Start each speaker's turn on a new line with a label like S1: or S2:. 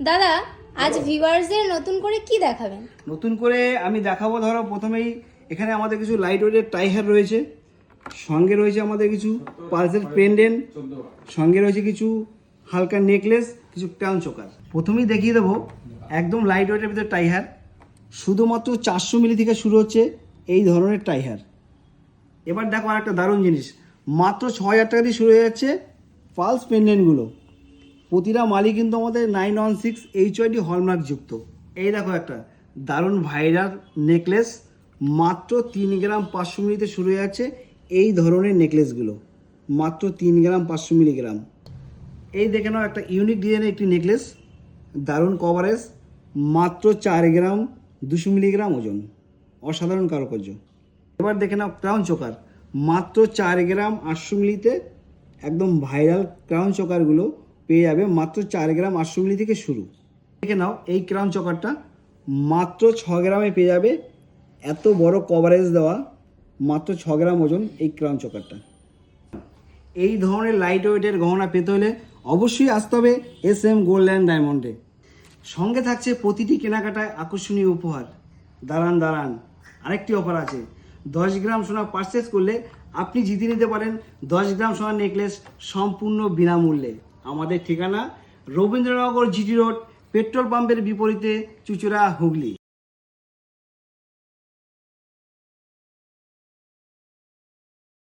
S1: দাদা, আজ ভিউয়ার্সদের নতুন করে কি দেখাবেন?
S2: নতুন করে আমি দেখাবো, ধরো প্রথমেই এখানে আমাদের কিছু লাইট ওয়েটের টাই হেয়ার রয়েছে, সঙ্গে রয়েছে আমাদের কিছু পালসের পেন্ডেন্ট, সঙ্গে রয়েছে কিছু হালকা নেকলেস, কিছু ক্রাউন চোকার। প্রথমেই দেখিয়ে দেবো একদম লাইট ওয়েটের ভিতরে টাই হেয়ার। শুধুমাত্র 400 মিলি থেকে শুরু হচ্ছে এই ধরনের টাই হেয়ার। এবার দেখো আর একটা দারুণ জিনিস, মাত্র 6000 টাকা দিয়ে শুরু হয়ে যাচ্ছে পালস পেন্ডেন্টগুলো। প্রতিটা মালই কিন্তু আমাদের 916 HYD হলমার্ক যুক্ত। এই দেখো একটা দারুণ ভাইরাল নেকলেস, মাত্র 3 গ্রাম 500 মিলিতে শুরু হয়ে যাচ্ছে এই ধরনের নেকলেসগুলো, মাত্র 3 গ্রাম 500 মিলিগ্রাম। এই দেখে নাও একটা ইউনিক ডিজাইনের একটি নেকলেস, দারুণ কভারেজ, মাত্র 4 গ্রাম 200 মিলিগ্রাম ওজন, অসাধারণ কারুকার্য। এবার দেখে নাও ক্রাউন চোকার, মাত্র 4 গ্রাম 800 মিলিতে একদম ভাইরাল ক্রাউন চোকারগুলো পেয়ে যাবে মাত্র 4 গ্রাম 800 মিলি থেকে শুরু। দেখে নাও এই ক্রাউন চোকারটা মাত্র 6 গ্রামে পেয়ে যাবে, এত বড় কভারেজ দেওয়া, মাত্র 6 গ্রাম ওজন এই ক্রাউন চোকারটা। এই ধরনের লাইট ওয়েটের গহনা পেতে হলে অবশ্যই আসতে হবে SM গোল্ড অ্যান্ড ডায়মন্ডে। সঙ্গে থাকছে প্রতিটি কেনাকাটায় আকর্ষণীয় উপহার। দাঁড়ান, আরেকটি অফার আছে। 10 গ্রাম সোনা পারচেস করলে আপনি জিতে নিতে পারেন 10 গ্রাম সোনার নেকলেস সম্পূর্ণ বিনামূল্যে। আমাদের ঠিকানা রবীন্দ্রনগর GT রোড, পেট্রোল পাম্পের বিপরীতে, চুঁচুড়া, হুগলি।